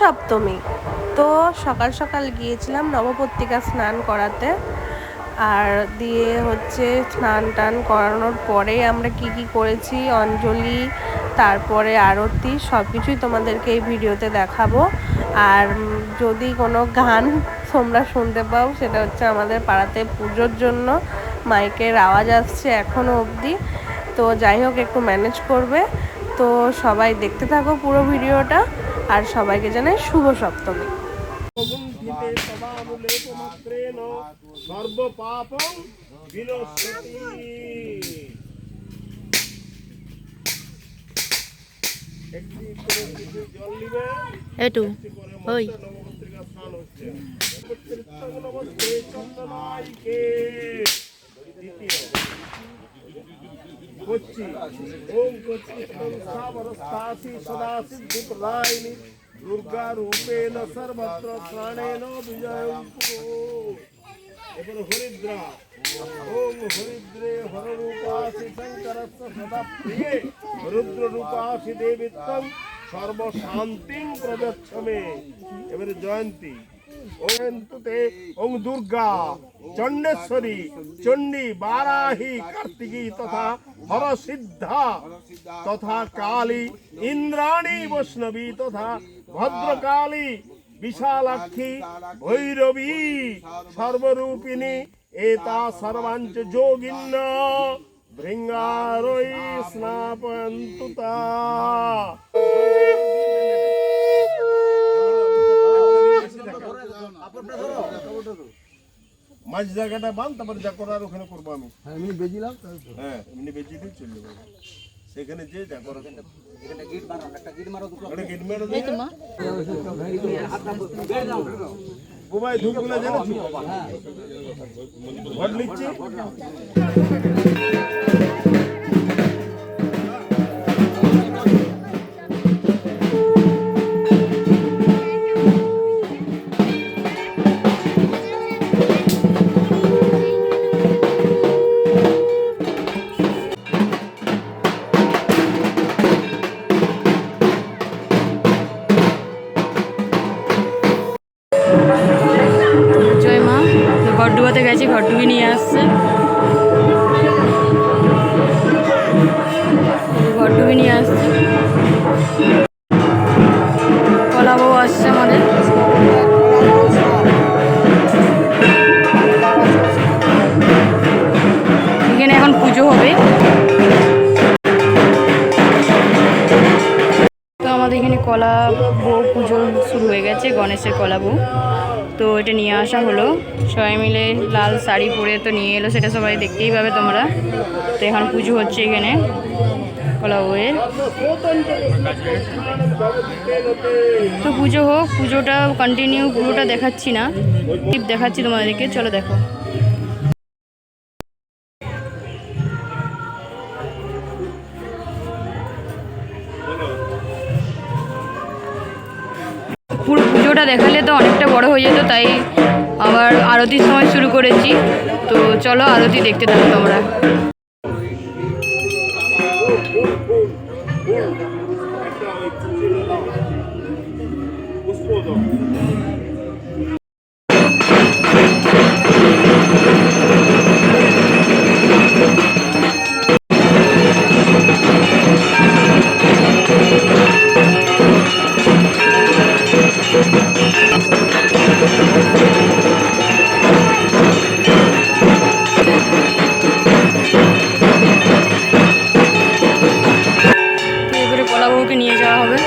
সপ্তমী। তো সকাল সকাল গিয়েছিলাম নবপত্রিকা স্নান করাতে। আর দিয়ে হচ্ছে স্নান টান করানোর পরে আমরা কি করেছি, অঞ্জলি, তারপরে আরতি, সব কিছুই তোমাদেরকে এই ভিডিওতে দেখাবো। আর যদি কোনো গান তোমরা শুনতে পাও, সেটা হচ্ছে আমাদের পাড়াতে পুজোর জন্য মাইকের আওয়াজ আসছে এখনও অবধি। তো যাই হোক, একটু ম্যানেজ করবে। তো সবাই দেখতে থাকো পুরো ভিডিওটা। আর সবাইকে জানাই শুভ সপ্তমী। এটু ওই दुर्गा रूपेण सर्वत्र प्राणेन विजयं कुरु। एवं हरिद्रा ओम हरिद्रे हररूपासि शंकरस्य सदा प्रिये रुद्ररूपासि देवित्वं सर्वशान्तिं प्रयच्छ मे। एवं जयंती ओम दुर्गा चंडेश्वरी चंडी बाराही कार्तिकी तथा हर सिद्धा तथा काली इंद्राणी वैष्णवी तथा भद्रकाली विशालाक्षी भैरवी सर्वरूपिणी एता सर्वांच जोगिन्न भृंगारोई स्नापयन्तु ता। মাঝ জায়গাটা বান, তারপরে যা করার ওখানে করবো আমি। হ্যাঁ এমনি বেজিলাম, হ্যাঁ এমনি বেজি দিয়ে চলে যাবো সেখানে, যে যা করার একটা গিট মারো, একটা গিট মারো, দুটো একটা গিট মারো দিয়ে ও ভাই ধূপগুলো জ্বালাচ্ছি, হ্যাঁ ভোট নিচ্ছি। ঘরডুবাতে গেছি, ঘরডুবি নিয়ে আসছে, ঘরডুবি নিয়ে আসছে। কলা বউ আসছে আমাদের। এখানে এখন পুজো হবে। তো আমাদের এখানে কলা বউ পুজো শুরু হয়ে গেছে, গণেশের কলা বউ। তো এটা নিয়ে আসা হলো, সবাই মিলে লাল শাড়ি পরে তো নিয়ে এলো, সেটা সবাই দেখতেই পাবে তোমরা। তো এখন পুজো হচ্ছে এখানে কলা বউয়ের। তো পুজো হোক, পুজোটা কন্টিনিউ পুরোটা দেখাচ্ছি না, টিপ দেখাচ্ছি তোমাদেরকে, চলো দেখো। পুরো পুজোটা দেখালে তো অনেকটা বড় হয়ে যেত, তাই আবার আরতির সময় শুরু করেছি। তো চলো আরতি দেখতে থাকো তোমরা। নিয়ে যাওয়া হবে।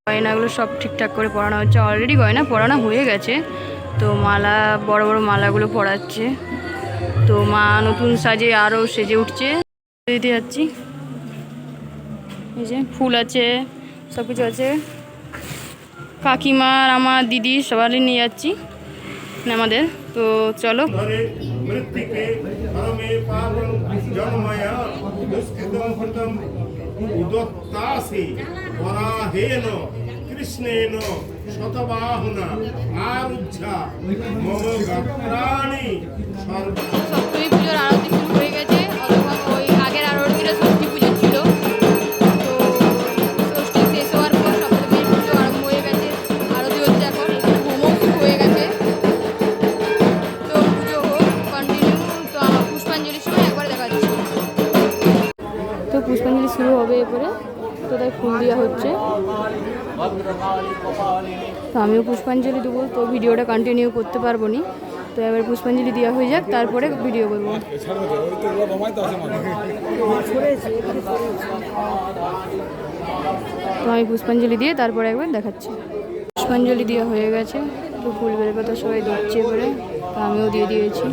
গয়নাগুলো সব ঠিকঠাক করে পরানো হচ্ছে, অলরেডি গয়না পরানো হয়ে গেছে। তো মালা, বড় বড় মালাগুলো পরাচ্ছে। তো মা নতুন সাজে আরও সেজে উঠছে। দিতে যাচ্ছি, এই যে ফুল আছে, সব কিছু আছে। কাকিমার, আমার দিদি সবারই নিয়ে যাচ্ছি। আমাদের। তো চলো ধরে মৃত্তিকে ধর্মে পাবন জন্ময়া দুষ্কৃতম কৃতম উদত্তাসি বরাহেন কৃষ্ণেন শতবাহুনা আরুহ্যা মম গাত্রাণি সর্ব। সপ্তমী পুজোর আরতি শুরু হয়ে গেছে, অথবা ওই আগের আরতিটা ষষ্ঠী পুজো ছিল। তো ষষ্ঠী শেষ হওয়ার পর সপ্তমীর পুজো আরম্ভ হয়ে গেছে, আরতি হচ্ছে এখন, হোমও শুরু হয়ে গেছে। তো পুজো হোক কন্টিনিউ। তো আমার পুষ্পাঞ্জলির সময় একবার দেখাচ্ছি। তো পুষ্পাঞ্জলি শুরু হবে এরপরে, তো তাই ফুল দেওয়া হচ্ছে। তো আমিও পুষ্পাঞ্জলি দেবো, তো ভিডিওটা কন্টিনিউ করতে পারবো না। তো এবার পুষ্পাঞ্জলি দেওয়া হয়ে যাক, তারপরে ভিডিও করবো। তো আমি পুষ্পাঞ্জলি দিয়ে তারপরে একবার দেখাচ্ছি। পুষ্পাঞ্জলি দেওয়া হয়ে গেছে, তো ফুল বেলপাতা সবাই দিচ্ছে এবারে, তো আমিও দিয়ে দিয়েছি।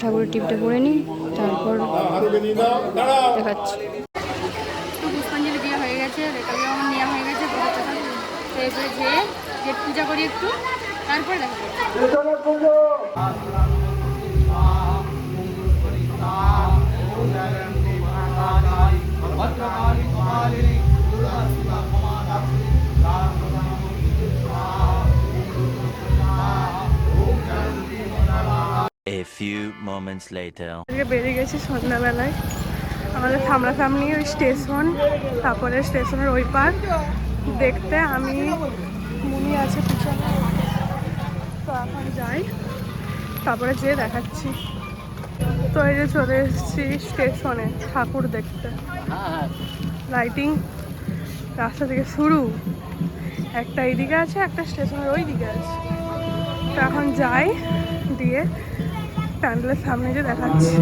ঠাকুরের টিপটা পরে নিই, তারপর দেখাচ্ছি। তো পুষ্পাঞ্জলি দেওয়া হয়ে গেছে, রেখাগুলো আমার নেওয়া হয়ে গেছে। তো এরপরে যেয়ে গেট পূজা করি একটু, তারপর দেখা A few moments later. আজকে বেরিয়ে গেছি সন্ধ্যাবেলায়, আমাদের সামনাসামনি ওই স্টেশন, তারপরে স্টেশনের ওই পার দেখতে। আমি মুনি আছে পিছনে, তো এখন যাই, তারপরে যেয়ে দেখাচ্ছি। তো এই যে চলে এসেছি স্টেশনে ঠাকুর দেখতে। লাইটিং রাস্তা থেকে শুরু, একটা এইদিকে আছে, একটা স্টেশনের ওই দিকে আছে। তো এখন যাই, দিয়ে প্যান্ডেলের সামনে যে দেখাচ্ছি।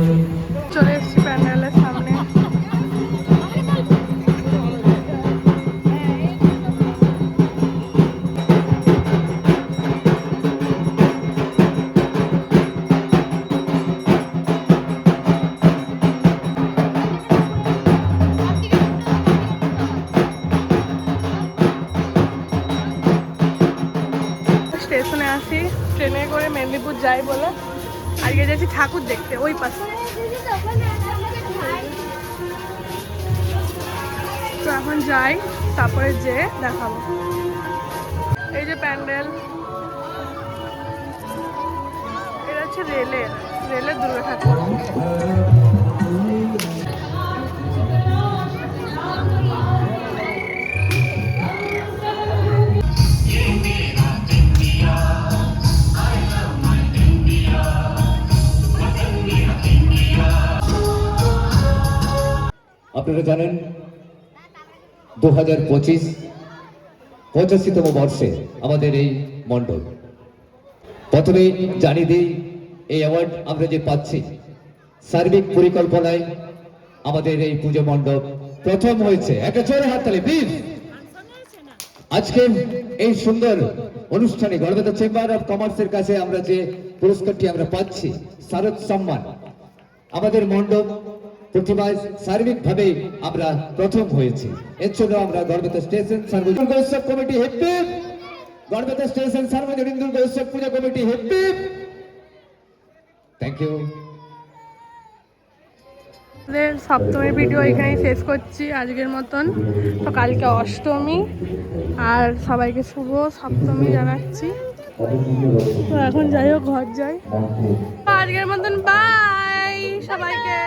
চলে এসেছি প্যান্ডেলের সামনে। স্টেশনে আসি, ট্রেনে করে মেদিনীপুর যাই বলে আজকে যাচ্ছি ঠাকুর দেখতে ওই পাশে। তো এখন যাই, তারপরে যে দেখাবো। এই যে প্যান্ডেল, এটা হচ্ছে রেলের দুর্গা ঠাকুর। আপনারা জানেন 2025 85তম বর্ষে আমাদের এই মণ্ডপ। প্রথমেই জানিয়ে দিই, এই অ্যাওয়ার্ড আমরা যে পাচ্ছি, সার্বিক পরিকল্পনায় আমাদের এই পুজো মণ্ডপ প্রথম হয়েছে। একটা জোরে হাততালি প্লিজ। আজকে এই সুন্দর অনুষ্ঠানে গড়বেতা চেম্বার অফ কমার্সের কাছে আমরা যে পুরস্কারটি আমরা পাচ্ছি, শারদ সম্মান, আমাদের মণ্ডপ প্রতিমায় সার্বিকভাবে আমরা প্রথম হয়েছি। এর জন্য আমরা গড়বেতা স্টেশন সার্বজনীন উৎসব কমিটি হেপি, গড়বেতা স্টেশন সার্বজনীন দুর্গা উৎসব puja committee happy. Thank you. সপ্তমীর ভিডিও এখানেই শেষ করছি আজকের মতন। তো কালকে অষ্টমী, আর সবাইকে শুভ সপ্তমী জানাচ্ছি। তো এখন যাই হোক, ঘর যাই। আজকের মতন বাই সবাইকে।